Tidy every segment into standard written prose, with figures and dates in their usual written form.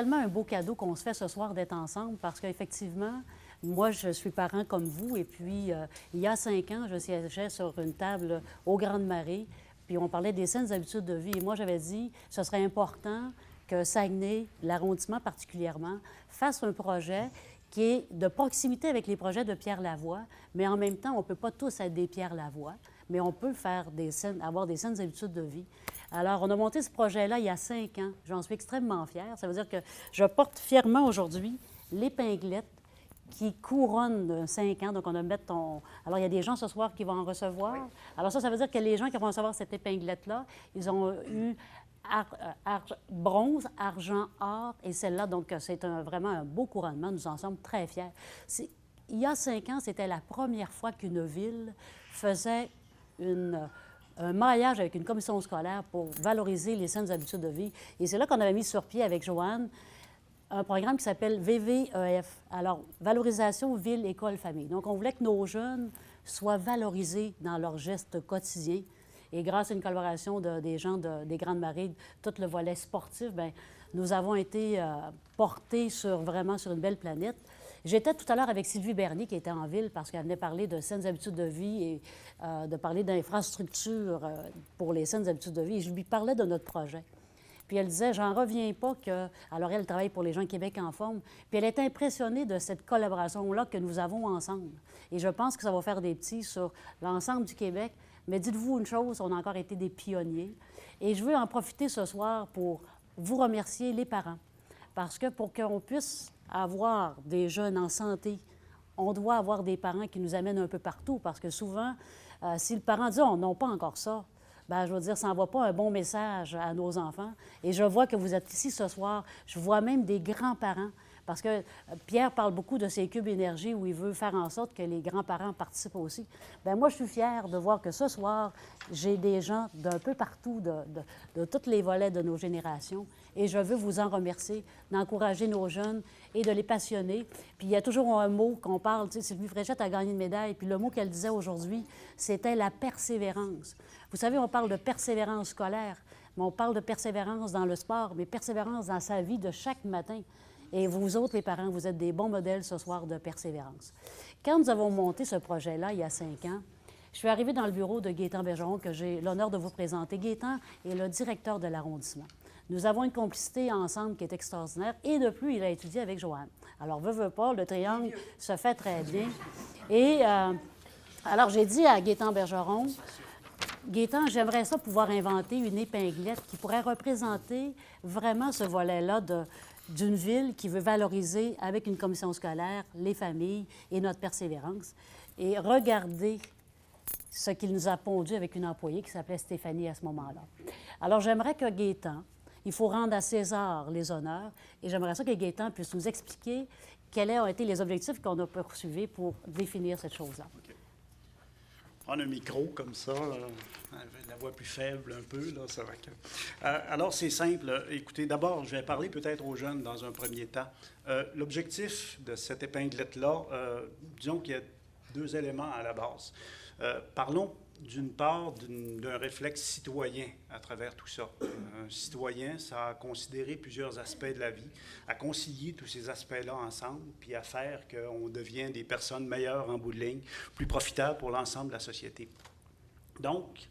tellement un beau cadeau qu'on se fait ce soir d'être ensemble parce qu'effectivement, moi, je suis parent comme vous et puis il y a 5 ans, je siégeais sur une table aux Grandes Marées, puis on parlait des saines habitudes de vie et moi, j'avais dit ce serait important que Saguenay, l'arrondissement particulièrement, fasse un projet qui est de proximité avec les projets de Pierre Lavoie, mais en même temps, on ne peut pas tous être des Pierre Lavoie, mais on peut faire avoir des saines habitudes de vie. Alors, on a monté ce projet-là il y a 5 ans. J'en suis extrêmement fière. Ça veut dire que je porte fièrement aujourd'hui l'épinglette qui couronne 5 ans. Donc, on a mettre ton... Alors, il y a des gens ce soir qui vont en recevoir. Oui. Alors, ça veut dire que les gens qui vont recevoir cette épinglette-là, ils ont eu bronze, argent, or et celle-là. Donc, c'est vraiment un beau couronnement. Nous en sommes très fiers. Il y a 5 ans, c'était la première fois qu'une ville faisait un maillage avec une commission scolaire pour valoriser les saines habitudes de vie. Et c'est là qu'on avait mis sur pied avec Joanne un programme qui s'appelle VVEF. Alors, Valorisation Ville, École, Famille. Donc, on voulait que nos jeunes soient valorisés dans leurs gestes quotidiens. Et grâce à une collaboration des gens des Grandes Marées, tout le volet sportif, bien, nous avons été portés vraiment sur une belle planète. J'étais tout à l'heure avec Sylvie Bernier, qui était en ville, parce qu'elle venait parler de saines habitudes de vie et de parler d'infrastructures pour les saines habitudes de vie. Et je lui parlais de notre projet. Puis elle disait, j'en reviens pas que... Alors, elle travaille pour les gens Québec en forme. Puis elle est impressionnée de cette collaboration-là que nous avons ensemble. Et je pense que ça va faire des petits sur l'ensemble du Québec. Mais dites-vous une chose, on a encore été des pionniers. Et je veux en profiter ce soir pour vous remercier, les parents. Parce que pour qu'on puisse avoir des jeunes en santé, on doit avoir des parents qui nous amènent un peu partout. Parce que souvent, si le parent dit, oh, non, pas encore ça, bien, je veux dire, ça n'envoie pas un bon message à nos enfants. Et je vois que vous êtes ici ce soir. Je vois même des grands-parents. Parce que Pierre parle beaucoup de ses cubes énergie où il veut faire en sorte que les grands-parents participent aussi. Bien, moi, je suis fière de voir que ce soir, j'ai des gens d'un peu partout, de tous les volets de nos générations. Et je veux vous en remercier, d'encourager nos jeunes et de les passionner. Puis il y a toujours un mot qu'on parle, tu sais, Sylvie Fréchette a gagné une médaille, puis le mot qu'elle disait aujourd'hui, c'était la persévérance. Vous savez, on parle de persévérance scolaire, mais on parle de persévérance dans le sport, mais persévérance dans sa vie de chaque matin. Et vous autres, les parents, vous êtes des bons modèles ce soir de persévérance. Quand nous avons monté ce projet-là, il y a 5 ans, je suis arrivée dans le bureau de Gaétan Bergeron, que j'ai l'honneur de vous présenter. Gaétan est le directeur de l'arrondissement. Nous avons une complicité ensemble qui est extraordinaire. Et de plus, il a étudié avec Joanne. Alors, veut pas, le triangle se fait très bien. Et alors, j'ai dit à Gaétan Bergeron, Gaétan, j'aimerais ça pouvoir inventer une épinglette qui pourrait représenter vraiment ce volet-là d'une ville qui veut valoriser, avec une commission scolaire, les familles et notre persévérance. Et regardez ce qu'il nous a pondu avec une employée qui s'appelait Stéphanie à ce moment-là. Alors, j'aimerais que Gaétan, il faut rendre à César les honneurs, et j'aimerais ça que Gaétan puisse nous expliquer quels ont été les objectifs qu'on a poursuivis pour définir cette chose-là. Okay. Prendre un micro comme ça, la voix plus faible un peu, là, ça va que... alors, c'est simple. Écoutez, d'abord, je vais parler peut-être aux jeunes dans un premier temps. L'objectif de cette épinglette-là, disons qu'il y a 2 éléments à la base. Parlons d'une part d'un réflexe citoyen à travers tout ça. Un citoyen, ça a considéré plusieurs aspects de la vie, à concilier tous ces aspects-là ensemble, puis à faire qu'on devienne des personnes meilleures en bout de ligne, plus profitables pour l'ensemble de la société. Donc,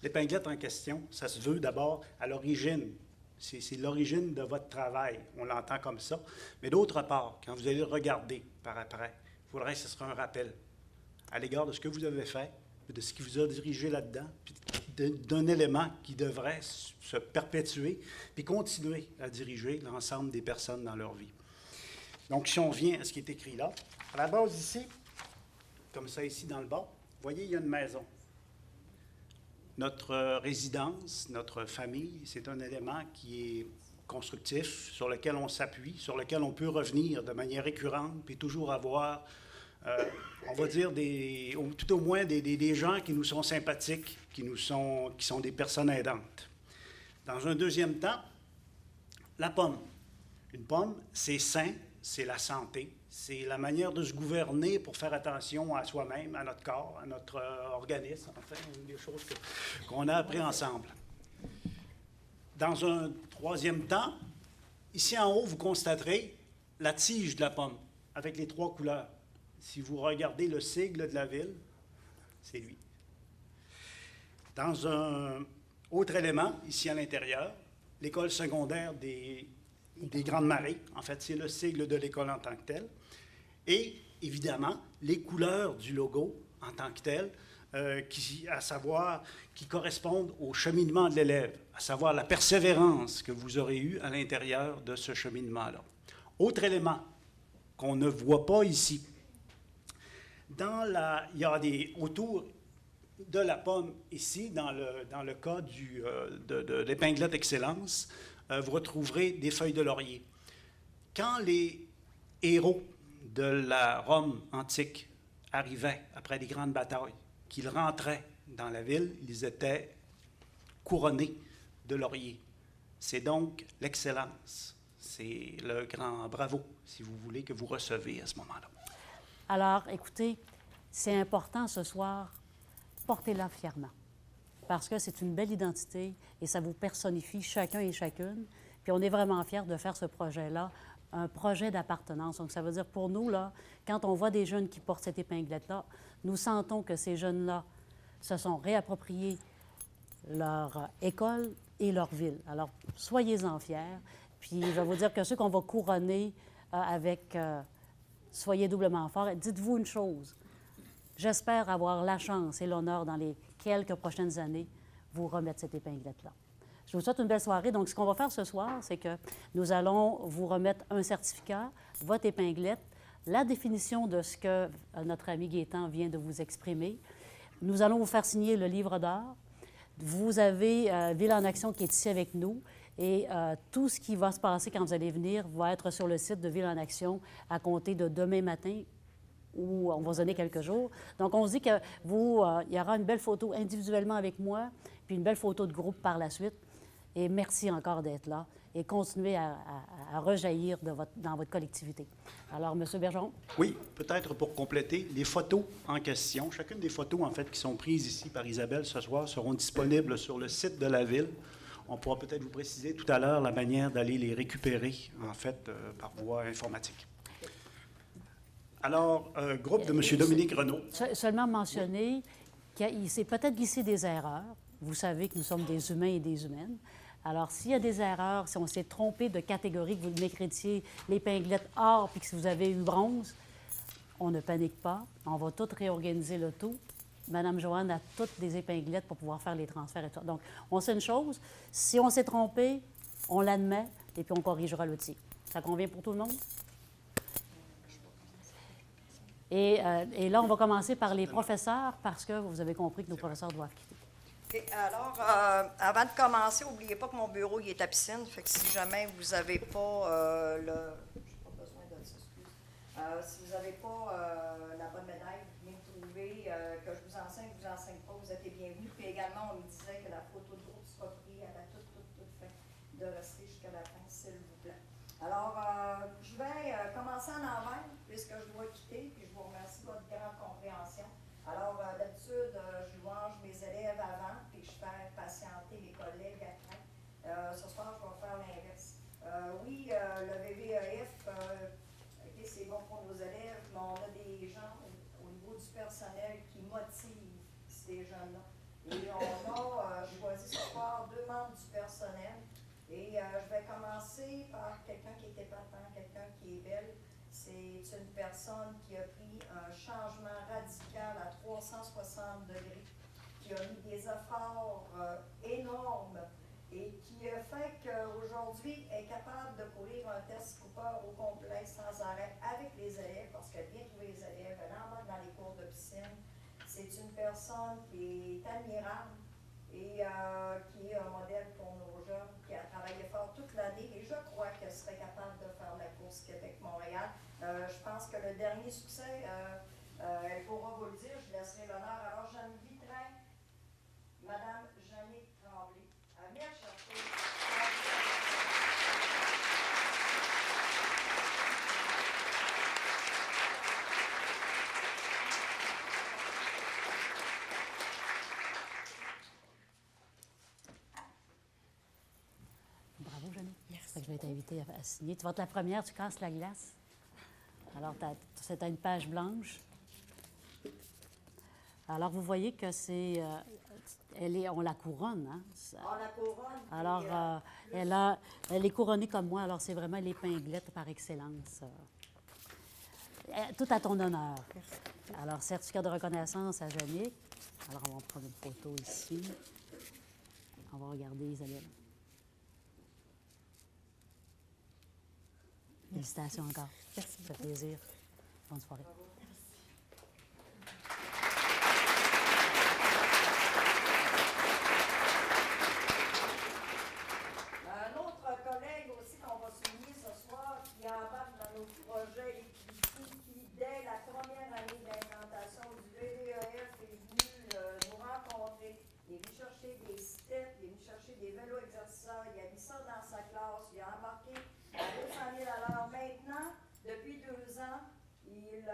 l'épinglette en question, ça se veut d'abord à l'origine. C'est l'origine de votre travail, on l'entend comme ça. Mais d'autre part, quand vous allez le regarder par après, il faudrait que ce sera un rappel à l'égard de ce que vous avez fait, de ce qui vous a dirigé là-dedans, puis d'un élément qui devrait se perpétuer, puis continuer à diriger l'ensemble des personnes dans leur vie. Donc, si on revient à ce qui est écrit là, à la base ici, comme ça ici dans le bas, vous voyez, il y a une maison. Notre résidence, notre famille, c'est un élément qui est constructif, sur lequel on s'appuie, sur lequel on peut revenir de manière récurrente, puis toujours avoir... on va dire, tout au moins des gens qui nous sont sympathiques, qui sont des personnes aidantes. Dans un deuxième temps, la pomme. Une pomme, c'est sain, c'est la santé, c'est la manière de se gouverner pour faire attention à soi-même, à notre corps, à notre organisme, enfin, des choses qu'on a appris ensemble. Dans un troisième temps, Ici en haut, vous constaterez la tige de la pomme avec les 3 couleurs. Si vous regardez le sigle de la ville, c'est lui. Dans un autre élément, ici à l'intérieur, l'école secondaire des Grandes Marais, en fait, c'est le sigle de l'école en tant que tel. Et évidemment, les couleurs du logo en tant que tel, qui correspondent au cheminement de l'élève, à savoir la persévérance que vous aurez eue à l'intérieur de ce cheminement-là. Autre élément qu'on ne voit pas ici, il y a autour de la pomme ici, dans le cas de l'épinglette Excellence, vous retrouverez des feuilles de laurier. Quand les héros de la Rome antique arrivaient après des grandes batailles, qu'ils rentraient dans la ville, ils étaient couronnés de laurier. C'est donc l'excellence. C'est le grand bravo, si vous voulez, que vous recevez à ce moment-là. Alors, écoutez, c'est important ce soir, portez-la fièrement, parce que c'est une belle identité et ça vous personnifie chacun et chacune. Puis on est vraiment fiers de faire ce projet-là, un projet d'appartenance. Donc, ça veut dire pour nous, là, quand on voit des jeunes qui portent cette épinglette-là, nous sentons que ces jeunes-là se sont réappropriés leur école et leur ville. Alors, soyez-en fiers. Puis, je vais vous dire que ceux qu'on va couronner soyez doublement forts. Et dites-vous une chose, j'espère avoir la chance et l'honneur dans les quelques prochaines années vous remettre cette épinglette-là. Je vous souhaite une belle soirée. Donc, ce qu'on va faire ce soir, c'est que nous allons vous remettre un certificat, votre épinglette, la définition de ce que notre ami Gaétan vient de vous exprimer. Nous allons vous faire signer le livre d'art. Vous avez Ville en Action qui est ici avec nous. Et tout ce qui va se passer quand vous allez venir va être sur le site de Ville en Action à compter de demain matin, où on va se donner quelques jours. Donc, on se dit qu'il y aura une belle photo individuellement avec moi, puis une belle photo de groupe par la suite. Et merci encore d'être là et continuez à rejaillir dans votre collectivité. Alors, M. Bergeron? Oui, peut-être pour compléter, les photos en question, chacune des photos, en fait, qui sont prises ici par Isabelle ce soir, seront disponibles sur le site de la Ville. On pourra peut-être vous préciser tout à l'heure la manière d'aller les récupérer, en fait, par voie informatique. Alors, groupe de M. Dominique Renaud. Seulement mentionner qu'il s'est peut-être glissé des erreurs. Vous savez que nous sommes des humains et des humaines. Alors, s'il y a des erreurs, si on s'est trompé de catégorie, que vous m'écritiez l'épinglette or puis que vous avez eu bronze, on ne panique pas. On va tout réorganiser le tout. Mme Joanne a toutes des épinglettes pour pouvoir faire les transferts et tout. Donc, on sait une chose, si on s'est trompé, on l'admet et puis on corrigera le tir. Ça convient pour tout le monde? Et là, on va commencer par les professeurs parce que vous avez compris que nos professeurs doivent quitter. Okay. Alors, avant de commencer, n'oubliez pas que mon bureau il est à piscine. Fait que si jamais vous n'avez pas j'ai pas besoin de ça, excuse. Si vous n'avez pas la bonne médaille, vous venez me trouver, que je vous enseigne pas, vous êtes les bienvenus. Puis également, on me disait que la photo de groupe sera prise à la toute fin, de rester jusqu'à la fin, s'il vous plaît. Alors, je vais commencer en envers, puisque je dois quitter, puis je vous remercie de votre grande compréhension. Alors, d'habitude, je louange mes élèves avant, puis je fais patienter mes collègues après. Ce soir, je vais faire l'inverse. Oui, le VVEF, c'est bon pour nos élèves, mais on a des gens au niveau du personnel qui motivent ces jeunes-là. Et on a choisi ce soir 2 membres du personnel. Et je vais commencer par quelqu'un qui est épatant, quelqu'un qui est belle. C'est une personne qui a pris un changement radical à 360 degrés, qui a mis des efforts énormes et qui a fait qu'aujourd'hui, elle est capable de courir un test Cooper au complet sans arrêt avec les élèves, parce qu'elle vient trouver les élèves, elle embarque dans les cours de piscine. C'est une personne qui est admirable et qui est un modèle pour nos jeunes, qui a travaillé fort toute l'année et je crois qu'elle serait capable de faire la course Québec-Montréal. Je pense que le dernier succès, elle pourra vous le dire, je laisserai l'honneur. Alors, j'inviterai Mme Jeannick Tremblay à venir chercher. Bravo, Jeannick. Merci. je vais t'inviter à signer. Tu vas être la première, tu casses la glace. Alors, c'est une page blanche. Alors, vous voyez que c'est... on la couronne, hein? On la couronne. Alors, elle est couronnée comme moi, alors c'est vraiment l'épinglette par excellence. Tout à ton honneur. Alors, certificat de reconnaissance à Jannick. Alors, on va prendre une photo ici. On va regarder Isabelle. Félicitations encore. Merci. Ça fait plaisir. Bonne soirée. Un autre collègue aussi qu'on va souligner ce soir qui embarque dans nos projets ici, qui dès la première année d'implantation du VVEF est venu nous rencontrer. Il est venu chercher des steps, il est venu chercher des vélos exerciteurs, il a mis ça dans sa classe, il a embarqué à 200 000 à l'heure. Maintenant, depuis 2 ans, il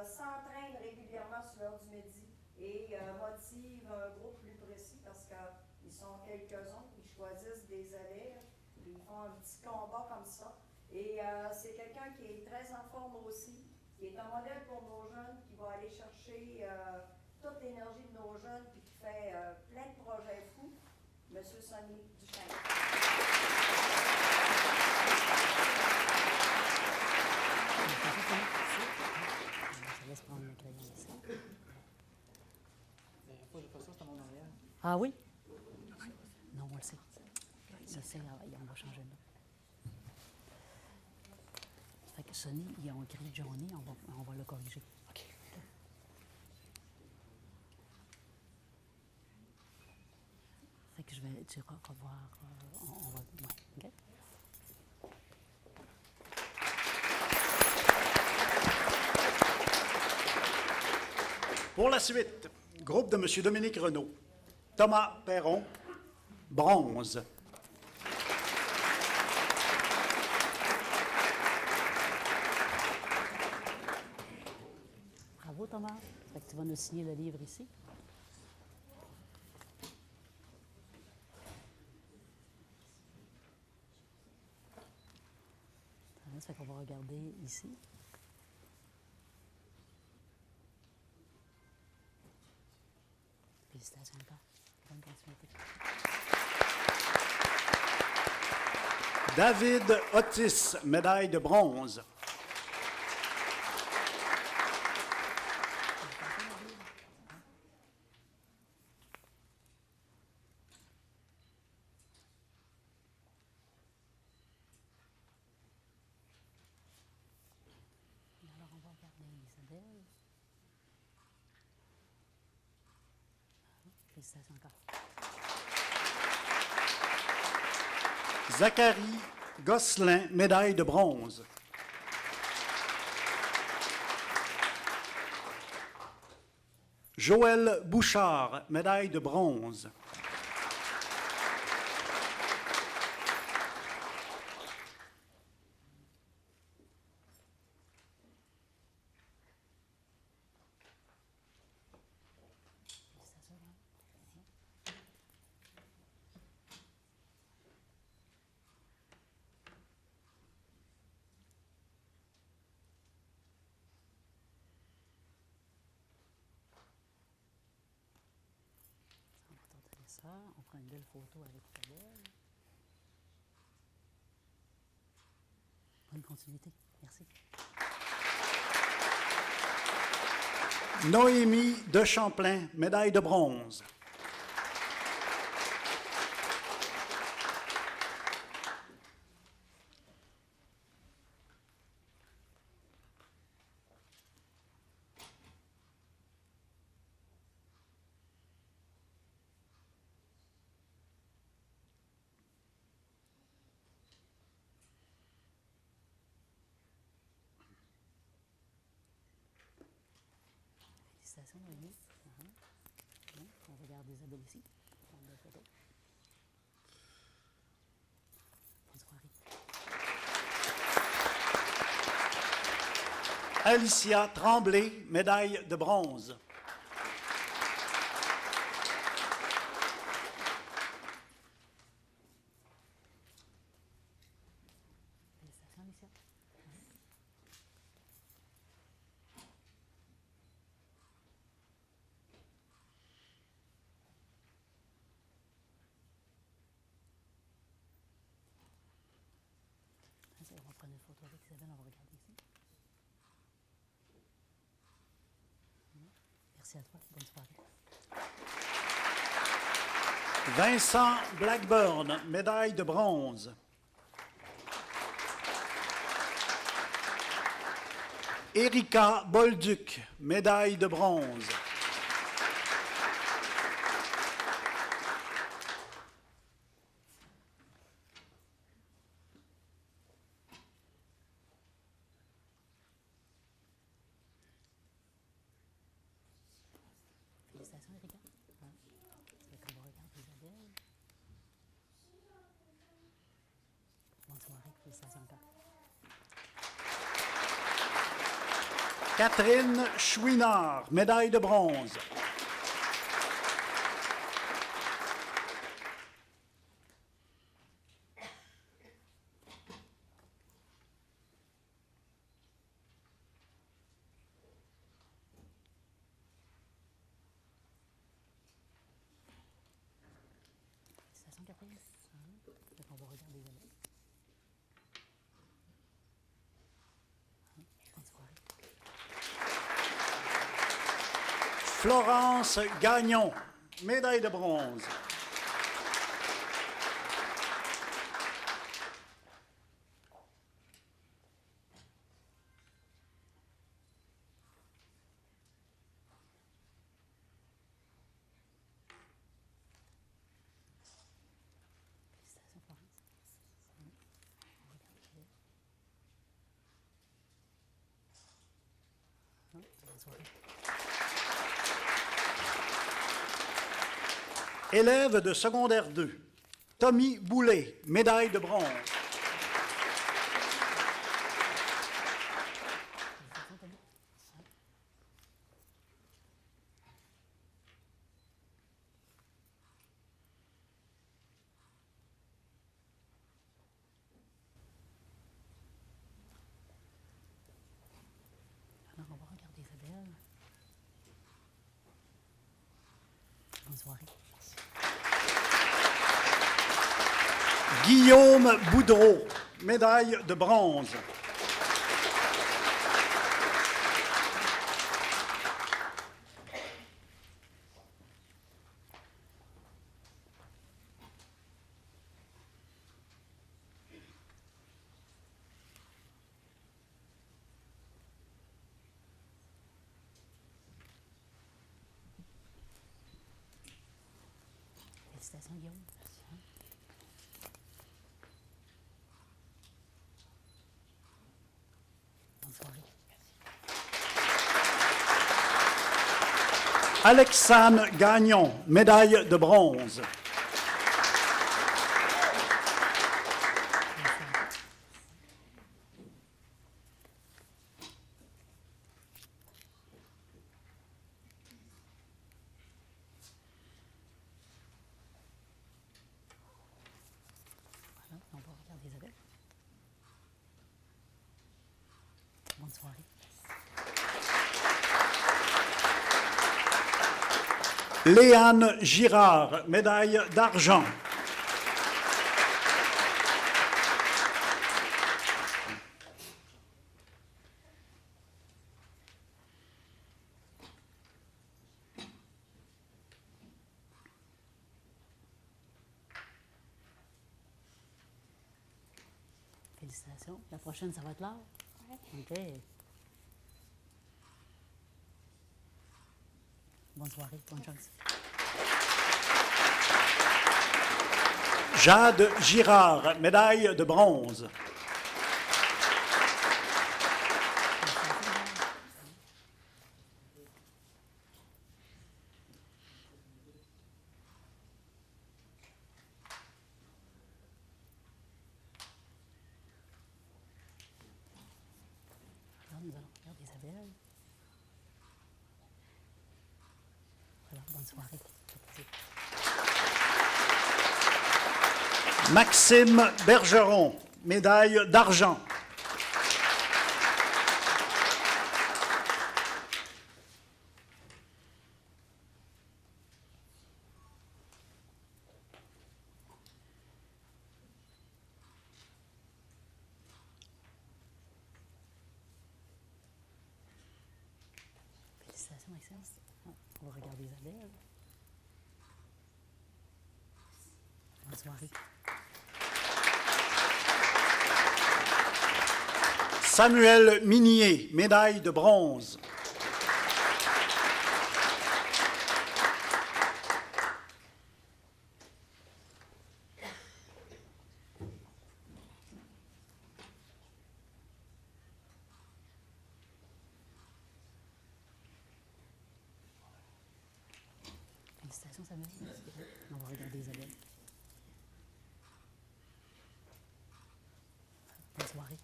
s'entraîne régulièrement sur l'heure du midi et motive un groupe plus précis parce qu'ils sont quelques-uns, ils choisissent des élèves, ils font un petit combat comme ça. Et c'est quelqu'un qui est très en forme aussi, qui est un modèle pour nos jeunes, qui va aller chercher toute l'énergie de nos jeunes, puis qui fait plein de projets fous. Monsieur Sonny Duchesne. Je laisse prendre le crayon ici. Ah oui? Non, on le sait. Ça, on va changer de nom. Fait que Sonny, ils ont écrit Johnny, on va le corriger. OK. Fait que tu vas revoir, on va... Ouais, OK? Pour la suite, groupe de M. Dominique Renaud. Thomas Perron, bronze. Bravo, Thomas. Fait que tu vas nous signer le livre ici. Ça fait qu'on va regarder ici. Félicitations encore. Bonne continuité. David Otis, médaille de bronze. Alors, on va regarder Isabelle. Félicitations encore. Zachary Gosselin, médaille de bronze. Joël Bouchard, médaille de bronze. On va tourner ça. On prend une belle photo avec Isabelle. Bonne continuité. Merci. Noémie de Champlain, médaille de bronze. Félicitations, Noémie. Bien, on regarde Isabelle ici. On prend une belle photo. Bonne soirée. Alicia Tremblay, médaille de bronze. avec Isabelle, on va regarder ici. Merci à toi. Bonne soirée. Vincent Blackburn, médaille de bronze. Erika Bolduc, médaille de bronze. Félicitations, Erika. Hein? Fait qu'on va regarder Isabelle. Bonne soirée. Félicitations encore. Catherine Chouinard, médaille de bronze. Félicitations, Catherine. Hein? Fait qu'on va regarder Isabelle. Hein? Bonne soirée. Florence Gagnon, médaille de bronze. Félicitations, Florence. Hein? On va regarder Isabelle. Hein? Bonne soirée. Élève de secondaire 2, Tommy Boulet, médaille de bronze. Félicitations, Tommy. Hein? Alors, on va regarder Isabelle. Bonne soirée. Guillaume Boudreau, médaille de bronze. Félicitations, Guillaume. Hein? Bonne soirée. Alexandre Gagnon, médaille de bronze. Voilà, on va regarder Isabelle. Bonne soirée. Léane Girard, médaille d'argent. Félicitations. La prochaine, ça va être l'heure? Ouais. OK. Bonne soirée. Bonne chance. Jade Girard, médaille de bronze. Alors, nous allons regarder Isabelle. Voilà, bonne soirée. Ça fait plaisir. Maxime Bergeron, médaille d'argent. Félicitations, Maxime. Ah, on va regarder Isabelle. Bonne soirée. Samuel Minier, médaille de bronze. Félicitations, Samuel. On va regarder Isabelle. Bonne soirée.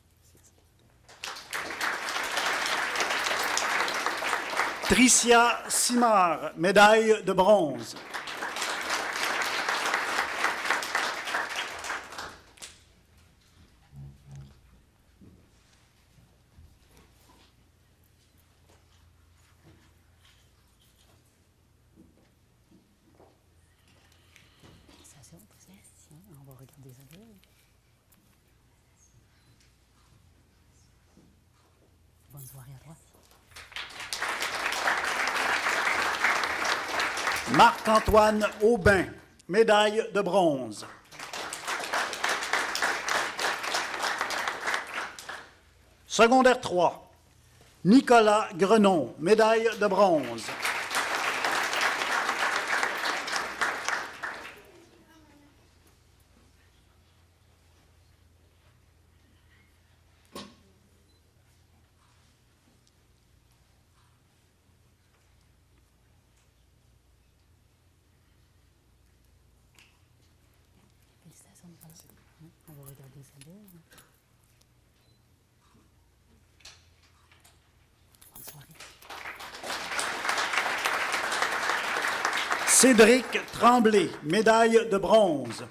Tricia Simard, médaille de bronze. Félicitations, Tricia. On va regarder Isabelle. Bonne soirée à toi. Marc-Antoine Aubin, médaille de bronze. Secondaire 3, Nicolas Grenon, médaille de bronze. Félicitations, Nicolas. On va regarder Isabelle. Bonne soirée. Cédric Tremblay, médaille de bronze.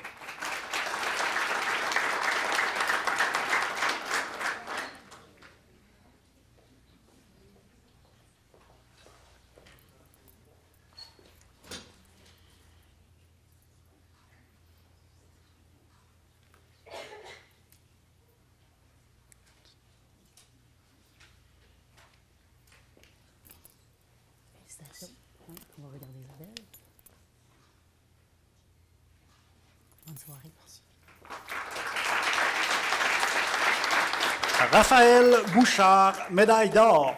Félicitations. On va regarder Isabelle. Bonne soirée. Raphaël Bouchard, médaille d'or.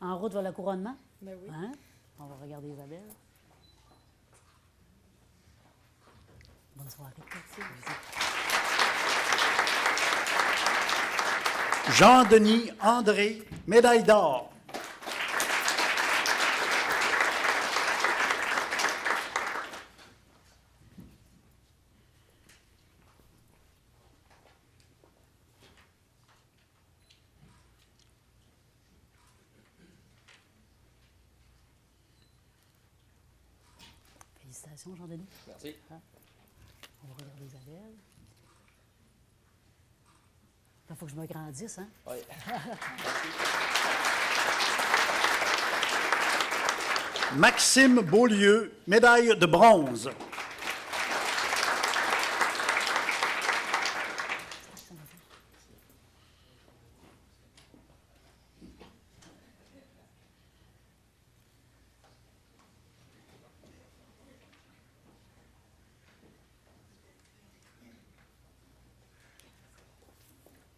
En route vers le couronnement? Ben oui. Hein? On va regarder Isabelle. Bonne soirée. Merci. Jean-Denis André, médaille d'or. Félicitations, Jean-Denis. Merci. On va regarder Isabelle. Il faut que je me grandisse, hein? Oui. Maxime Beaulieu, médaille de bronze.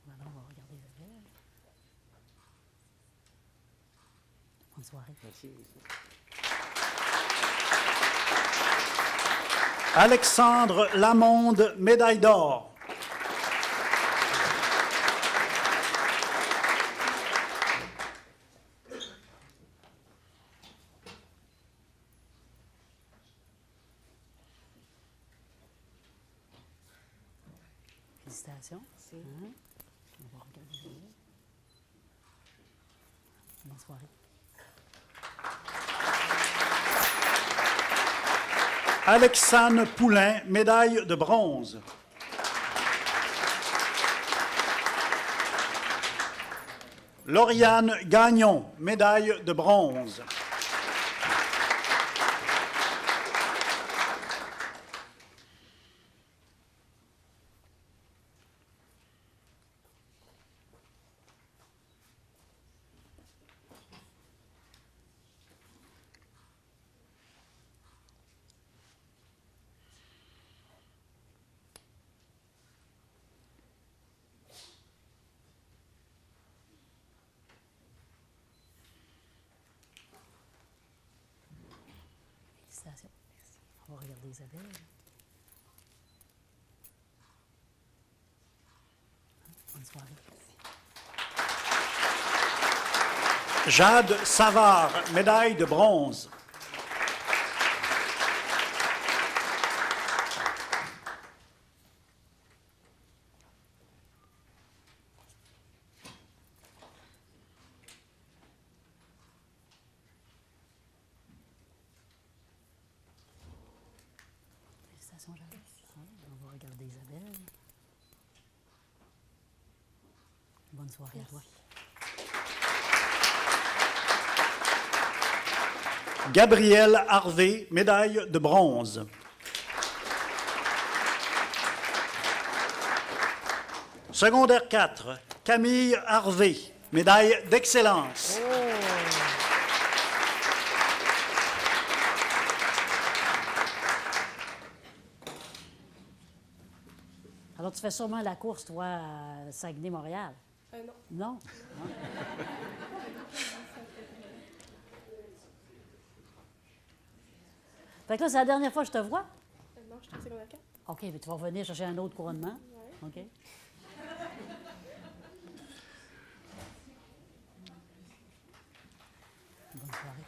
Maintenant, on va regarder Isabelle. Bonne soirée. Merci. Alexandre Lamonde, médaille d'or. Félicitations. Hein? On va regarder Isabelle. Bonne soirée. Alexandre Poulain, médaille de bronze. Lauriane Gagnon, médaille de bronze. Félicitations. Merci. On va regarder Isabelle. Bonne soirée. Jade Savard, médaille de bronze. Félicitations, Jade. On va regarder Isabelle. Bonne soirée à toi. Gabrielle Harvey, médaille de bronze. Secondaire 4, Camille Harvey, médaille d'excellence. Alors, tu fais sûrement la course, toi, à Saguenay-Montréal? Non. Non? Non? Fait que là, c'est la dernière fois que je te vois? Non, je suis en secondaire 4. OK, mais tu vas revenir chercher un autre couronnement? Ouais. OK. Bonne soirée.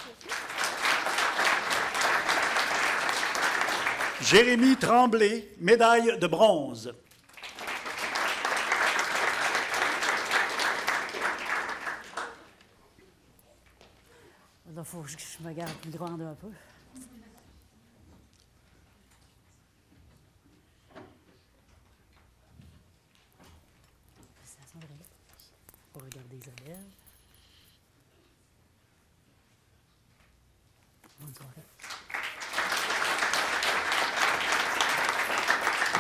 Jérémy Tremblay, médaille de bronze. Là, il faut que je me garde plus grande un peu. Félicitations, Jérémy. On va regarder Isabelle. Bonne soirée.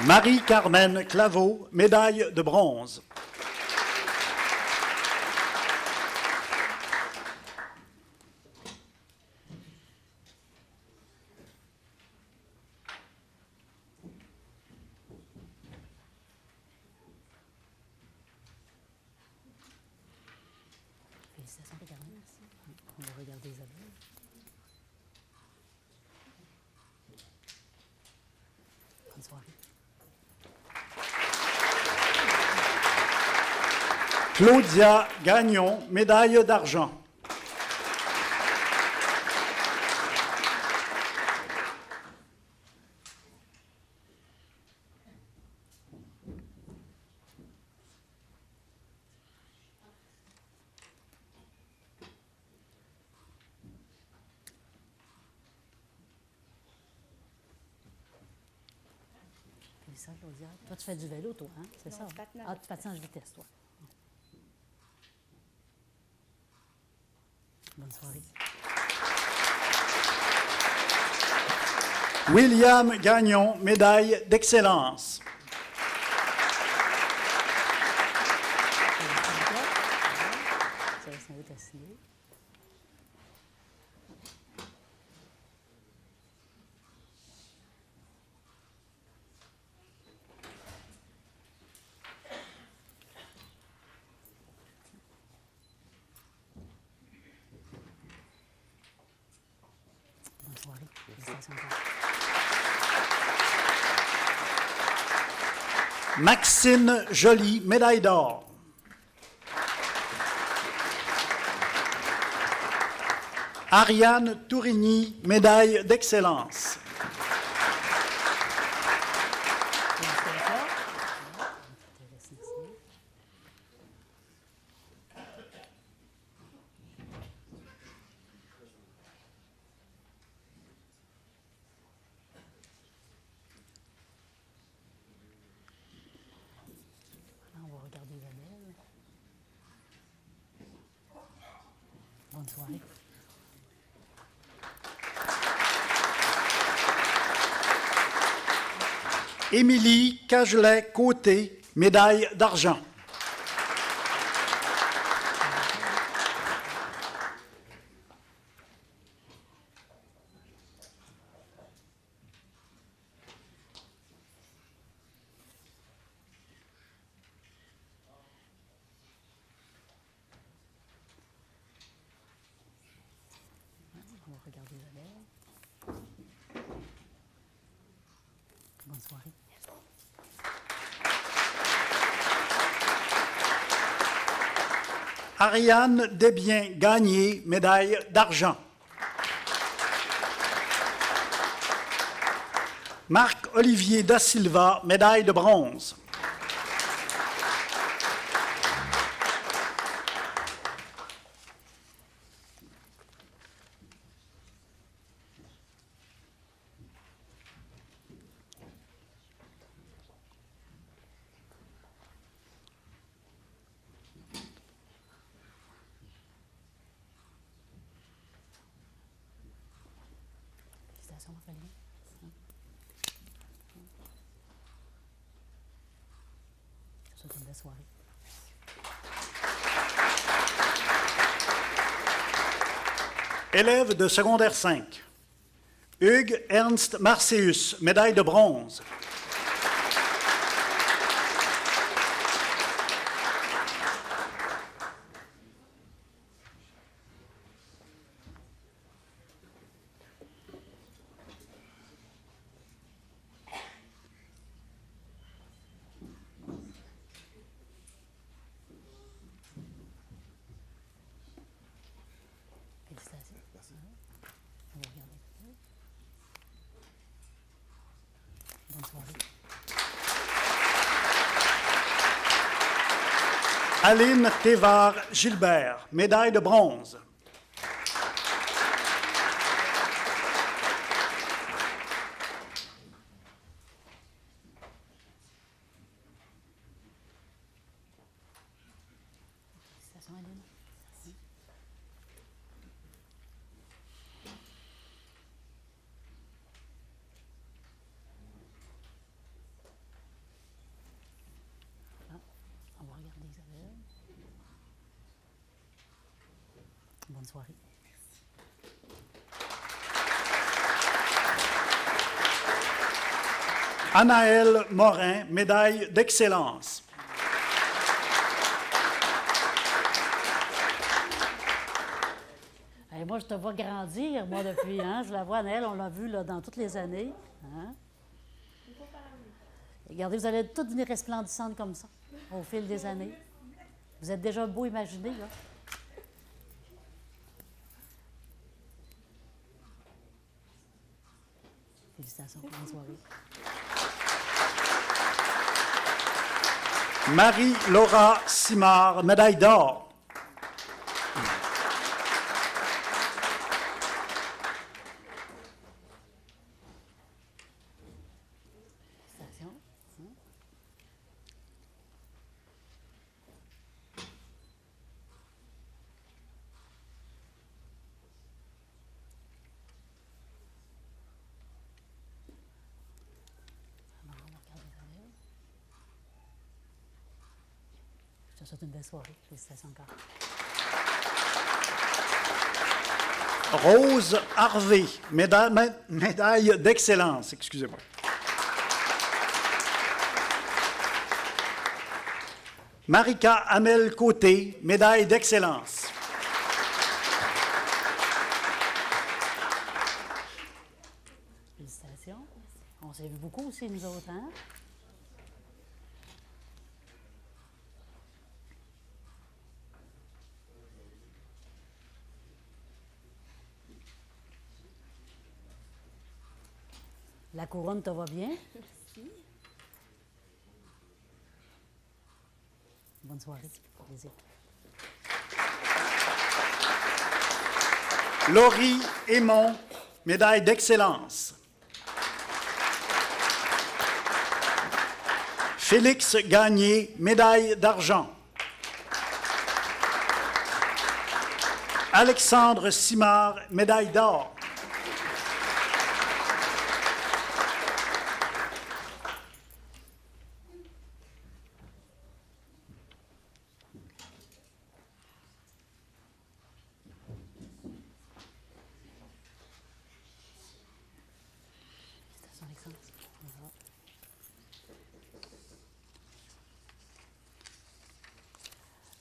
Marie-Carmen Claveau, médaille de bronze. Félicitations, Carmen. On va regarder Isabelle. Bonne soirée. Claudia Gagnon, médaille d'argent. Félicitations, Claudia. Toi, tu fais du vélo, toi, hein? C'est Non, ça? du patinage. Ah, du patinage vitesse, toi. Bonne soirée. William Gagnon, médaille d'excellence. Ça va s'en être assis. Bonne soirée. Félicitations. Maxine Joly, médaille d'or. Ariane Tourigny, médaille d'excellence. Félicitations. Je te laisse ici. Voilà, on va regarder Isabelle. Bonne soirée. Émilie Cagelet-Côté, médaille d'argent. On va regarder Isabelle. Bonne soirée. Ariane Desbiens-Gagné, médaille d'argent. Marc-Olivier Da Silva, médaille de bronze. Félicitations, Raphaël. Je vous souhaite une belle soirée. Élève de secondaire 5. Hugues Ernst Marceus, médaille de bronze. Félicitations. On va regarder. Bonne soirée. Aline Thévard Gilbert, médaille de bronze. Félicitations, Aline. Ah, on va regarder Isabelle. Bonne soirée. Anaëlle Morin, médaille d'excellence. Hey, moi, je te vois grandir, moi, depuis. Hein? Je la vois, Anaëlle, on l'a vu là, dans toutes les années. Hein? Regardez, vous allez toutes venir resplendissantes comme ça, au fil des années. Vous êtes déjà beau imaginer, là. Félicitations, bonne soirée. Marie-Laura Simard, médaille d'or. Félicitations. Alors, on va regarder Isabelle. Je te souhaite une belle soirée. Félicitations encore. Rose Harvey, médaille d'excellence. Excusez-moi. Marika Amel Côté, médaille d'excellence. Félicitations. On s'est vu beaucoup aussi, nous autres, hein? La couronne te va bien? Merci. Bonne soirée. Plaisir. Laurie Aymon, médaille d'excellence. Félix Gagné, médaille d'argent. Alexandre Simard, médaille d'or.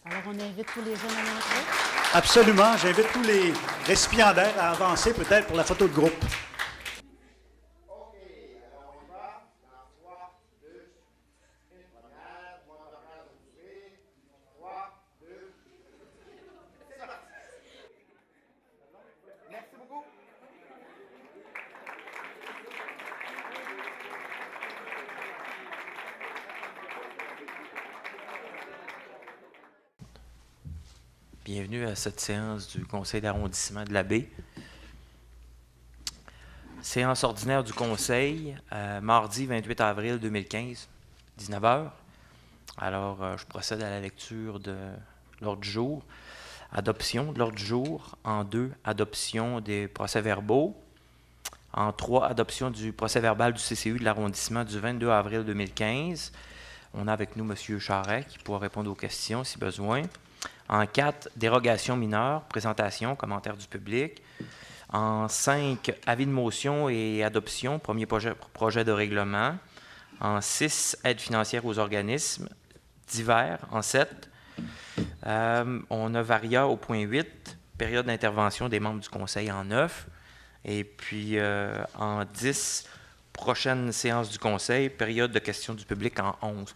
Alors, on invite tous les jeunes à l'entrée. Absolument. J'invite tous les récipiendaires à avancer peut-être pour la photo de groupe. Bienvenue à cette séance du Conseil d'arrondissement de la Baie. Séance ordinaire du Conseil, mardi 28 avril 2015, 19h. Alors, je procède à la lecture de l'ordre du jour. Adoption de l'ordre du jour. En 2, adoption des procès-verbaux. En 3, adoption du procès-verbal du CCU de l'arrondissement du 22 avril 2015. On a avec nous M. Charret qui pourra répondre aux questions si besoin. En 4, dérogation mineure, présentation, commentaire du public. En 5, avis de motion et adoption, premier projet de règlement. En 6, aide financière aux organismes divers. En 7, on a varia au point 8, période d'intervention des membres du conseil en 9. Et puis en 10, prochaine séance du conseil, période de questions du public en 11.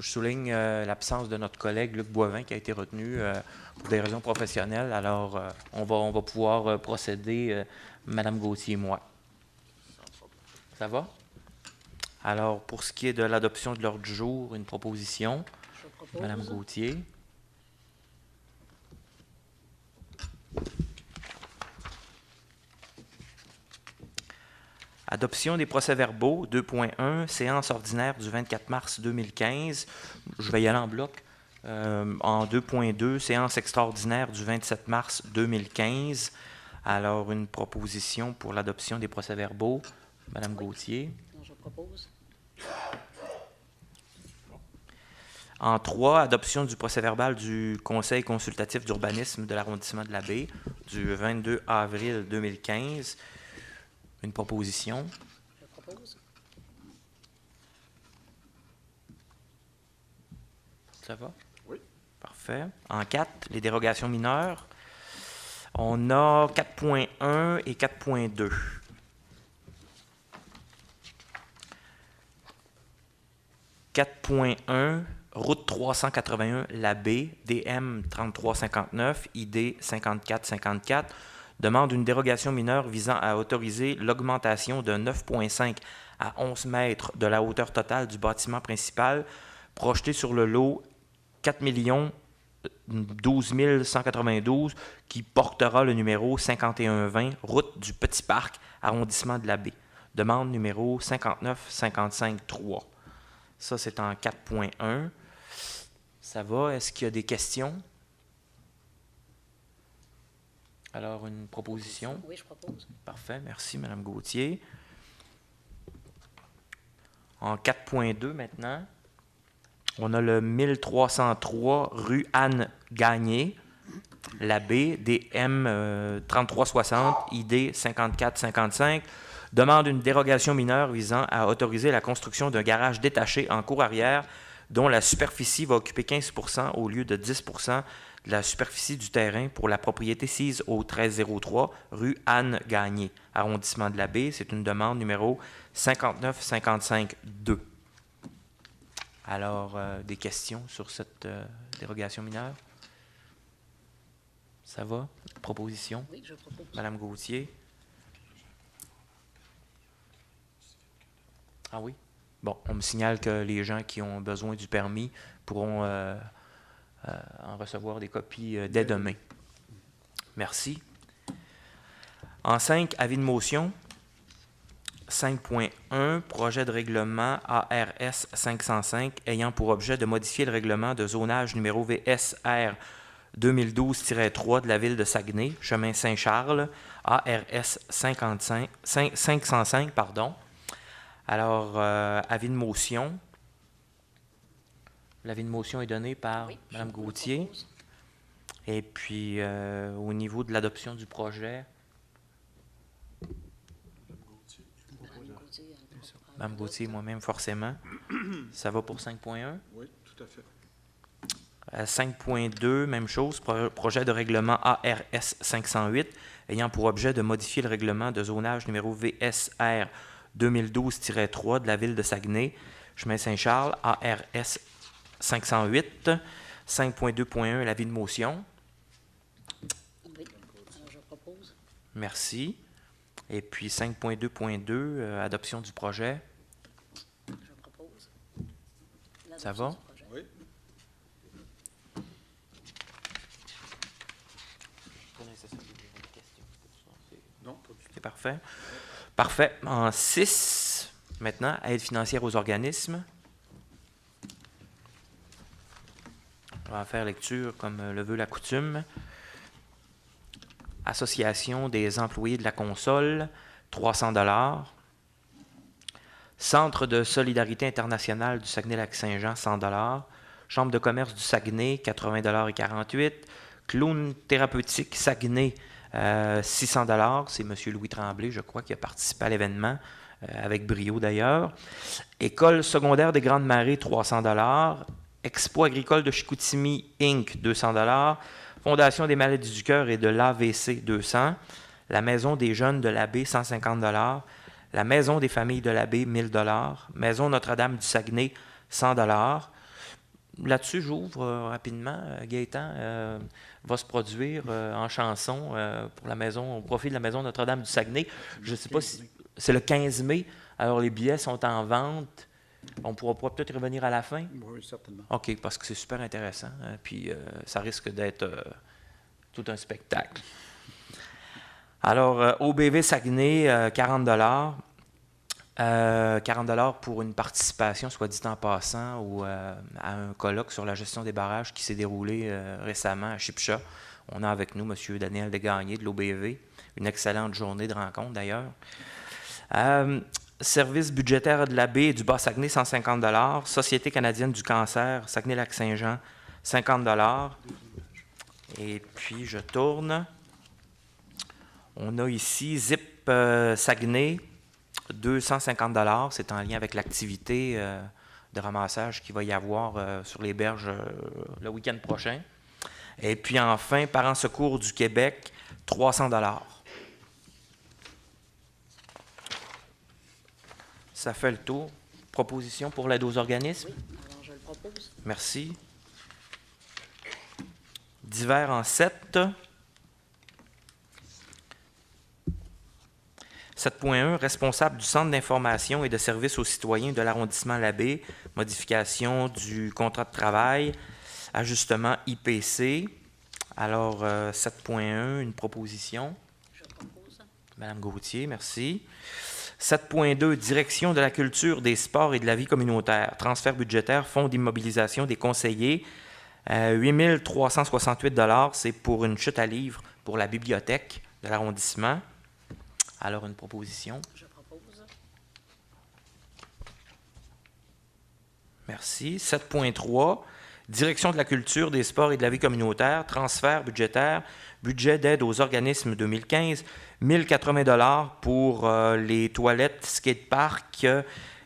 Je souligne l'absence de notre collègue Luc Boivin qui a été retenu pour des raisons professionnelles. Alors, on va pouvoir procéder, Mme Gauthier et moi. Ça va? Alors, pour ce qui est de l'adoption de l'ordre du jour, une proposition. Je propose. Mme Gauthier. Adoption des procès-verbaux, 2.1, séance ordinaire du 24 mars 2015. Je vais y aller en bloc. En 2.2, séance extraordinaire du 27 mars 2015. Alors, une proposition pour l'adoption des procès-verbaux. Mme Gauthier. Je propose. En 3, adoption du procès-verbal du Conseil consultatif d'urbanisme de l'arrondissement de la Baie du 22 avril 2015. Une proposition. Je propose. Ça va? Oui. Parfait. En 4, les dérogations mineures. On a 4.1 et 4.2. 4.1, route 381, la Baie, DM 3359, ID 5454. Demande une dérogation mineure visant à autoriser l'augmentation de 9,5 à 11 mètres de la hauteur totale du bâtiment principal projeté sur le lot 4 12 192 qui portera le numéro 5120, route du Petit Parc, arrondissement de la Baie. Demande numéro 5955-3. Ça, c'est en 4.1. Ça va? Est-ce qu'il y a des questions? Alors, une proposition? Oui, je propose. Parfait, merci Mme Gauthier. En 4.2 maintenant, on a le 1303 rue Anne-Gagné, la Baie, DM 3360, ID 5455, demande une dérogation mineure visant à autoriser la construction d'un garage détaché en cour arrière dont la superficie va occuper 15 % au lieu de 10 % de la superficie du terrain pour la propriété sise au 1303 rue Anne-Gagné, arrondissement de la Baie. C'est une demande numéro 5955-2. Alors, des questions sur cette dérogation mineure? Ça va? Proposition? Oui, je propose. Madame Gauthier? Ah oui? Bon, on me signale que les gens qui ont besoin du permis pourront en recevoir des copies dès demain. Merci. En 5, avis de motion. 5.1, projet de règlement ARS 505 ayant pour objet de modifier le règlement de zonage numéro VSR 2012-3 de la ville de Saguenay, chemin Saint-Charles, ARS 505, pardon. Alors, avis de motion. L'avis de motion est donné par Mme Gauthier. Et puis, au niveau de l'adoption du projet, Mme Gauthier, moi-même, forcément. Ça va pour 5.1? Oui, tout à fait. 5.2, même chose, projet de règlement ARS 508, ayant pour objet de modifier le règlement de zonage numéro VSR 2012-3 de la ville de Saguenay, chemin Saint-Charles, ARS 508. 5.2.1, l'avis de motion. Oui, alors je propose. Merci. Et puis 5.2.2, adoption du projet. Je propose. Ça va? Oui. Non, pas du tout. C'est parfait. Parfait. En 6, maintenant, aide financière aux organismes. On va en faire lecture comme le veut la coutume. Association des employés de la console, 300 $. Centre de solidarité internationale du Saguenay-Lac-Saint-Jean, 100 $. Chambre de commerce du Saguenay, 80 $ et 48 $. Clown thérapeutique Saguenay, 600 $. C'est M. Louis Tremblay, je crois, qui a participé à l'événement, avec brio d'ailleurs. École secondaire des Grandes Marées, 300 $. Expo agricole de Chicoutimi, Inc., 200 $. Fondation des maladies du cœur et de l'AVC, 200 $. La Maison des jeunes de l'Abbé, 150 $. La Maison des familles de l'Abbé, 1000 $. Maison Notre-Dame du Saguenay, 100 $. Là-dessus, j'ouvre rapidement. Gaétan va se produire en chanson pour la maison, au profit de la Maison Notre-Dame du Saguenay. Je ne sais pas si c'est le 15 mai. Alors, les billets sont en vente. On pourra peut-être revenir à la fin. Oui, certainement. OK, parce que c'est super intéressant. Puis, ça risque d'être tout un spectacle. Alors, OBV Saguenay, 40 $. 40 $ pour une participation, soit dit en passant, à un colloque sur la gestion des barrages qui s'est déroulé récemment à Chipcha. On a avec nous M. Daniel Desgagnés de l'OBV. Une excellente journée de rencontre, d'ailleurs. Service budgétaire de la baie et du Bas-Saguenay, 150 $. Société canadienne du cancer, Saguenay-Lac-Saint-Jean, 50 $. Et puis, je tourne. On a ici ZIP Saguenay, 250 $. C'est en lien avec l'activité de ramassage qu'il va y avoir sur les berges le week-end prochain. Et puis, enfin, Parents Secours du Québec, 300 $. Ça fait le tour. Proposition pour l'aide aux organismes? Oui, alors je le propose. Merci. Divers en 7. 7.1, responsable du Centre d'information et de services aux citoyens de l'arrondissement Labbé, modification du contrat de travail, ajustement IPC. Alors, 7.1, une proposition. Je propose. Madame Gauthier, merci. 7.2, direction de la culture, des sports et de la vie communautaire. Transfert budgétaire, fonds d'immobilisation des conseillers. 8 368 $, c'est pour une chute à livres pour la bibliothèque de l'arrondissement. Alors, une proposition. Je propose. Merci. 7.3, direction de la culture, des sports et de la vie communautaire. Transfert budgétaire, budget d'aide aux organismes 2015. 1080 $ pour les toilettes skatepark.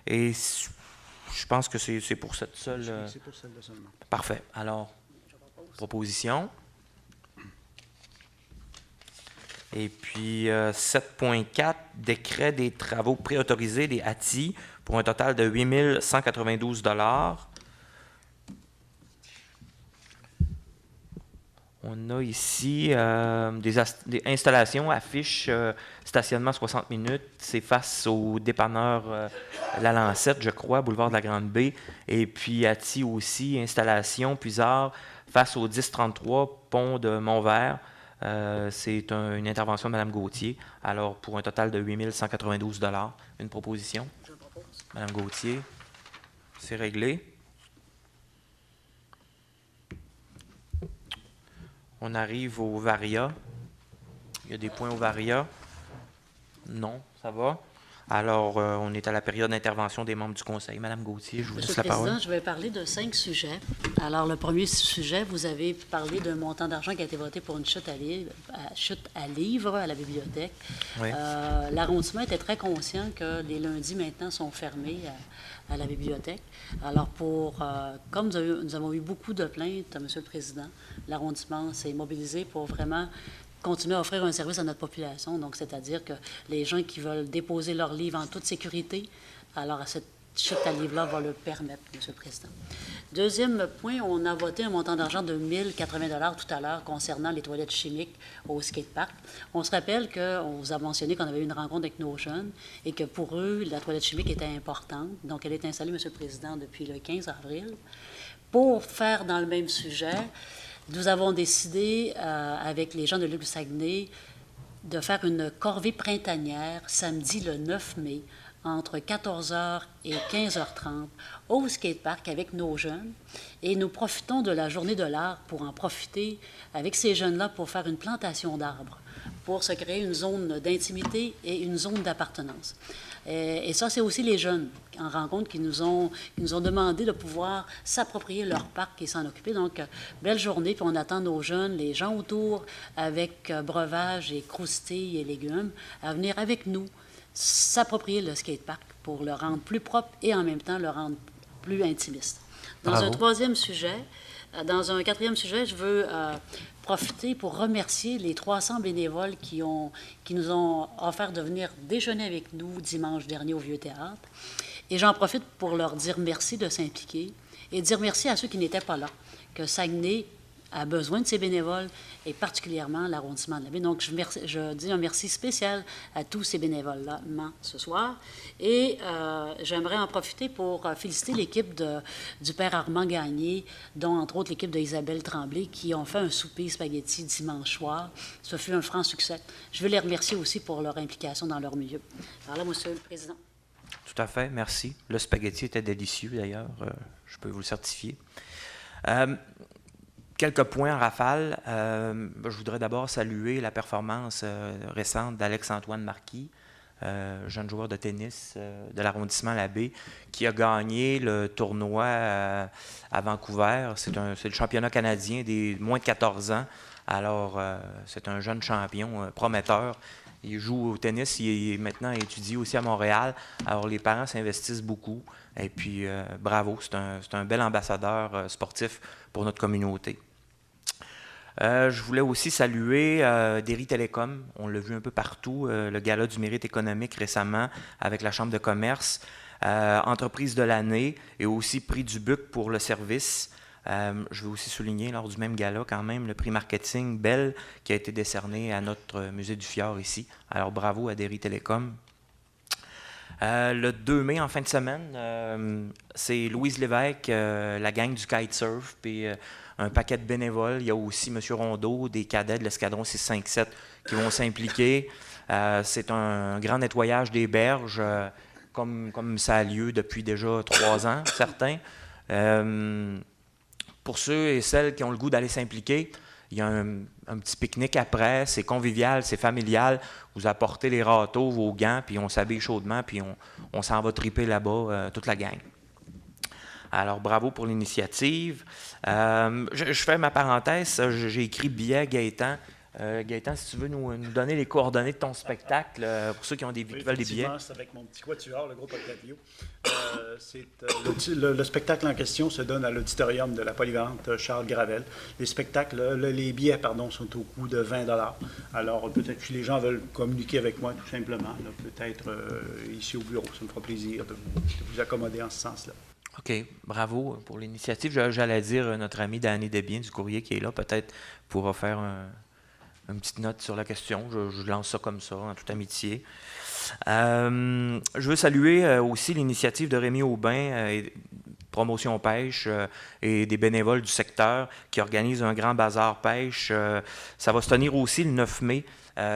Et je pense que c'est pour cette seule... C'est pour celle-là seulement. Parfait. Alors, proposition. Et puis 7.4, décret des travaux préautorisés des ATI pour un total de 8 192 $. On a ici des installations, affiches, stationnement 60 minutes. C'est face au dépanneur La Lancette, je crois, boulevard de la Grande Baie. Et puis ATI aussi, installation, Puisard, face au 1033, pont de Montvert. C'est une intervention de Mme Gauthier. Alors, pour un total de 8 192 $. Une proposition? Je propose. Mme Gauthier, c'est réglé. On arrive au Varia. Il y a des points au Varia. Non, ça va. Alors, on est à la période d'intervention des membres du Conseil. Madame Gauthier, je vous laisse la parole. Monsieur le Président, je vais parler de 5 sujets. Alors, le premier sujet, vous avez parlé d'un montant d'argent qui a été voté pour une chute à livres à la bibliothèque. Oui. L'arrondissement était très conscient que les lundis maintenant sont fermés à la bibliothèque. Alors, comme nous avons eu beaucoup de plaintes, Monsieur le Président, l'arrondissement s'est mobilisé pour vraiment continuer à offrir un service à notre population. Donc, c'est-à-dire que les gens qui veulent déposer leurs livres en toute sécurité, alors cette chute à livres-là va le permettre, Monsieur le Président. Deuxième point, on a voté un montant d'argent de 1 080 $ tout à l'heure concernant les toilettes chimiques au skatepark. On se rappelle qu'on vous a mentionné qu'on avait eu une rencontre avec nos jeunes et que pour eux, la toilette chimique était importante. Donc, elle est installée, Monsieur le Président, depuis le 15 avril. Pour faire dans le même sujet, nous avons décidé, avec les gens de l'île du Saguenay, de faire une corvée printanière samedi le 9 mai entre 14h et 15h30 au skatepark avec nos jeunes. Et nous profitons de la journée de l'art pour en profiter avec ces jeunes-là pour faire une plantation d'arbres, pour se créer une zone d'intimité et une zone d'appartenance. Et ça, c'est aussi les jeunes en rencontre qui nous ont demandé de pouvoir s'approprier leur parc et s'en occuper. Donc, belle journée, puis on attend nos jeunes, les gens autour, avec breuvages et croustilles et légumes, à venir avec nous s'approprier le skatepark pour le rendre plus propre et en même temps le rendre plus intimiste. Dans un quatrième sujet, je veux profiter pour remercier les 300 bénévoles qui nous ont offert de venir déjeuner avec nous dimanche dernier au Vieux-Théâtre. Et j'en profite pour leur dire merci de s'impliquer et dire merci à ceux qui n'étaient pas là, que Saguenay a besoin de ces bénévoles, et particulièrement l'arrondissement de la baie. Donc, je dis un merci spécial à tous ces bénévoles-là ce soir. Et j'aimerais en profiter pour féliciter l'équipe du père Armand Gagné, dont, entre autres, l'équipe d'Isabelle Tremblay, qui ont fait un souper spaghetti dimanche soir. Ce fut un franc succès. Je veux les remercier aussi pour leur implication dans leur milieu. Alors là, Monsieur le Président. Tout à fait, merci. Le spaghetti était délicieux, d'ailleurs. Je peux vous le certifier. Quelques points en rafale. Je voudrais d'abord saluer la performance récente d'Alex-Antoine Marquis, jeune joueur de tennis de l'arrondissement La Baie, qui a gagné le tournoi à Vancouver. C'est le championnat canadien des moins de 14 ans. Alors, c'est un jeune champion prometteur. Il joue au tennis, il est maintenant étudie aussi à Montréal. Alors, les parents s'investissent beaucoup. Et puis, bravo, c'est un bel ambassadeur sportif pour notre communauté. Je voulais aussi saluer Derry Télécom. On l'a vu un peu partout, le gala du mérite économique récemment avec la Chambre de commerce, entreprise de l'année et aussi prix du BUC pour le service. Je veux aussi souligner lors du même gala quand même le prix marketing Bell qui a été décerné à notre musée du Fjord ici. Alors bravo à Derry Télécom. Le 2 mai, en fin de semaine, c'est Louise Lévesque, la gang du kitesurf, puis un paquet de bénévoles. Il y a aussi M. Rondeau, des cadets de l'escadron 657 qui vont s'impliquer. C'est un grand nettoyage des berges, comme ça a lieu depuis déjà 3 ans, certains. Pour ceux et celles qui ont le goût d'aller s'impliquer, il y a un petit pique-nique après, c'est convivial, c'est familial. Vous apportez les râteaux, vos gants, puis on s'habille chaudement, puis on s'en va triper là-bas, toute la gang. Alors, bravo pour l'initiative. Je fais ma parenthèse, j'ai écrit billet Gaëtan. Gaëtan, si tu veux nous donner les coordonnées de ton spectacle, pour ceux qui ont qui veulent des billets. C'est avec mon petit quatuor, le groupe Octavio. Le spectacle en question se donne à l'auditorium de la Polyvalente Charles Gravel. Les billets sont au coût de 20 $. Alors, peut-être que les gens veulent communiquer avec moi, tout simplement, peut-être ici au bureau. Ça me fera plaisir de vous accommoder en ce sens-là. OK, bravo pour l'initiative. J'allais dire notre ami Danny Desbiens du Courrier qui est là, peut-être pourra faire une petite note sur la question. Je lance ça comme ça, en toute amitié. Je veux saluer aussi l'initiative de Rémi Aubin, Promotion Pêche, et des bénévoles du secteur qui organisent un grand bazar pêche. Ça va se tenir aussi le 9 mai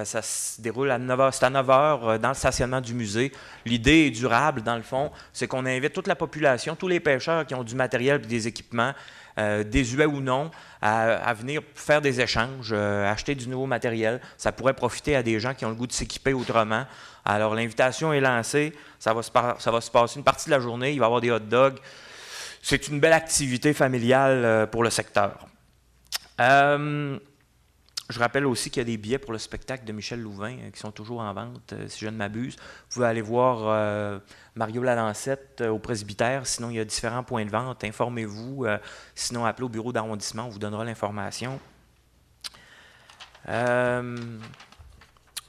Ça se déroule à 9 h. C'est à 9 h dans le stationnement du musée. L'idée est durable, dans le fond. C'est qu'on invite toute la population, tous les pêcheurs qui ont du matériel et des équipements, désuets ou non, à venir faire des échanges, acheter du nouveau matériel. Ça pourrait profiter à des gens qui ont le goût de s'équiper autrement. Alors, l'invitation est lancée. Ça va se passer une partie de la journée. Il va y avoir des hot dogs. C'est une belle activité familiale pour le secteur. Je rappelle aussi qu'il y a des billets pour le spectacle de Michel Louvain qui sont toujours en vente, si je ne m'abuse. Vous pouvez aller voir Mario Lalancette au presbytère. Sinon, il y a différents points de vente. Informez-vous. Sinon, appelez au bureau d'arrondissement. On vous donnera l'information.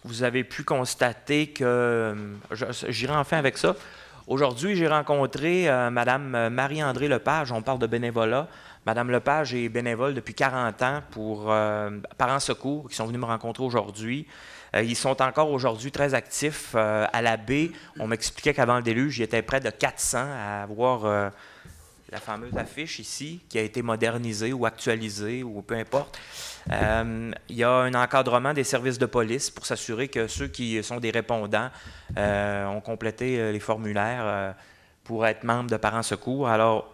Vous avez pu constater que... J'irai enfin avec ça. Aujourd'hui, j'ai rencontré Mme Marie-André Lepage. On parle de bénévolat. Mme Lepage est bénévole depuis 40 ans pour Parents Secours, qui sont venus me rencontrer aujourd'hui. Ils sont encore aujourd'hui très actifs à la baie. On m'expliquait qu'avant le déluge, il y était près de 400 à avoir la fameuse affiche ici, qui a été modernisée ou actualisée, ou peu importe. Il y a un encadrement des services de police pour s'assurer que ceux qui sont des répondants ont complété les formulaires pour être membres de Parents Secours. Alors,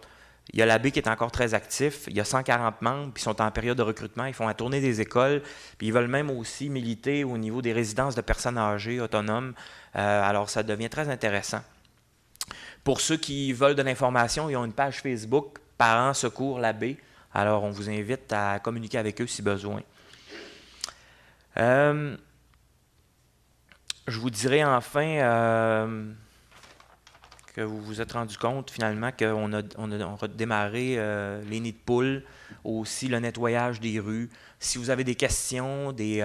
il y a l'abbé qui est encore très actif. Il y a 140 membres, puis ils sont en période de recrutement. Ils font la tournée des écoles, puis ils veulent même aussi militer au niveau des résidences de personnes âgées autonomes. Alors, ça devient très intéressant. Pour ceux qui veulent de l'information, ils ont une page Facebook, Parents Secours l'abbé. Alors, on vous invite à communiquer avec eux si besoin. Je vous dirai enfin... que vous vous êtes rendu compte finalement qu'on a redémarré les nids de poules, aussi le nettoyage des rues. Si vous avez des questions, des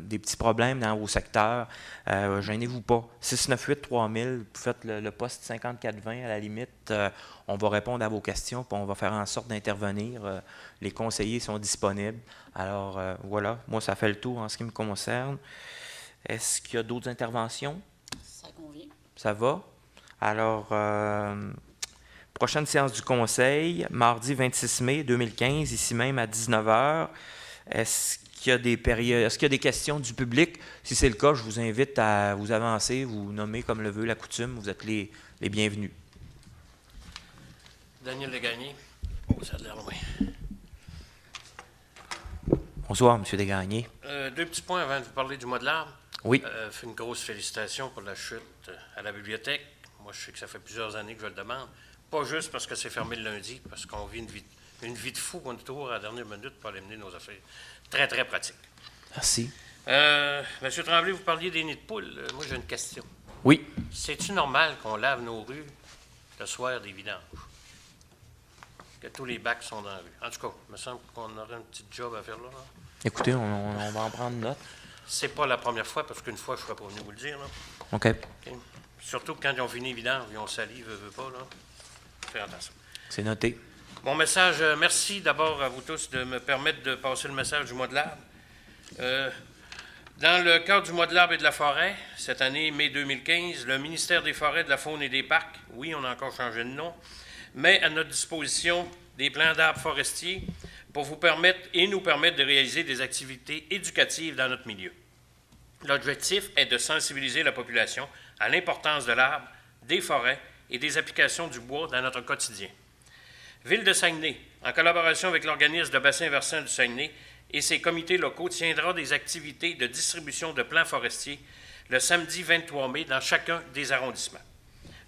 petits problèmes dans vos secteurs, gênez-vous pas. 698-3000, vous faites le poste 5420 à la limite. On va répondre à vos questions, puis on va faire en sorte d'intervenir. Les conseillers sont disponibles. Alors voilà, moi ça fait le tour en ce qui me concerne. Est-ce qu'il y a d'autres interventions? Ça convient. Ça va? Alors, prochaine séance du Conseil, mardi 26 mai 2015, ici même à 19 h. Est-ce qu'il y a des questions du public? Si c'est le cas, je vous invite à vous avancer, vous nommer comme le veut la coutume. Vous êtes les bienvenus. Daniel Desgagnés. Oh, ça a l'air loin. Bonsoir, M. Desgagnés. Deux petits points avant de vous parler du mois de l'arbre. Oui. Fait une grosse félicitation pour la chute à la bibliothèque. Moi, je sais que ça fait plusieurs années que je le demande. Pas juste parce que c'est fermé le lundi, parce qu'on vit une vie de fou qu'on est toujours à la dernière minute pour aller mener nos affaires. Très, très pratique. Merci. Monsieur Tremblay, vous parliez des nids de poules. Moi, j'ai une question. Oui. C'est-tu normal qu'on lave nos rues le soir des vidanges? Que tous les bacs sont dans la rue. En tout cas, il me semble qu'on aurait un petit job à faire là. Écoutez, on va en prendre note. C'est pas la première fois, parce qu'une fois, je ne serais pas venu vous le dire. Là. OK. Okay. Surtout quand ils ont fini évident, ils ont sali, veut pas, là. Faites attention. C'est noté. Mon message, merci d'abord à vous tous de me permettre de passer le message du mois de l'arbre. Dans le cadre du mois de l'arbre et de la forêt, cette année, mai 2015, le ministère des Forêts, de la Faune et des Parcs, oui, on a encore changé de nom, met à notre disposition des plans d'arbres forestiers pour vous permettre et nous permettre de réaliser des activités éducatives dans notre milieu. L'objectif est de sensibiliser la population à l'importance de l'arbre, des forêts et des applications du bois dans notre quotidien. Ville de Saguenay, en collaboration avec l'organisme de bassin versant du Saguenay et ses comités locaux, tiendra des activités de distribution de plants forestiers le samedi 23 mai dans chacun des arrondissements.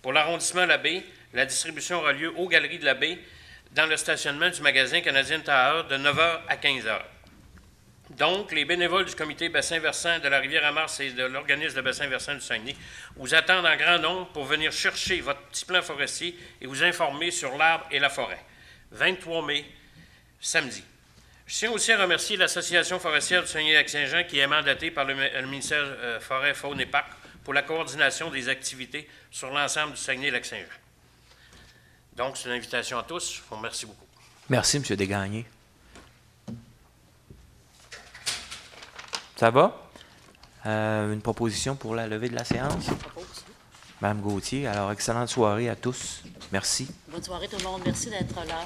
Pour l'arrondissement La Baie, la distribution aura lieu aux Galeries de La Baie dans le stationnement du magasin Canadien Tower de 9 h à 15 h. Donc, les bénévoles du comité bassin versant de la Rivière-à-Mars et de l'organisme de bassin versant du Saguenay vous attendent en grand nombre pour venir chercher votre petit plan forestier et vous informer sur l'arbre et la forêt. 23 mai, samedi. Je tiens aussi à remercier l'Association forestière du Saguenay-Lac-Saint-Jean qui est mandatée par le ministère Forêt, Faune et Parcs pour la coordination des activités sur l'ensemble du Saguenay-Lac-Saint-Jean. Donc, c'est une invitation à tous. Je vous remercie beaucoup. Merci, M. Desgagnés. Ça va? Une proposition pour la levée de la séance? Mme Gauthier. Alors, excellente soirée à tous. Merci. Bonne soirée tout le monde. Merci d'être là.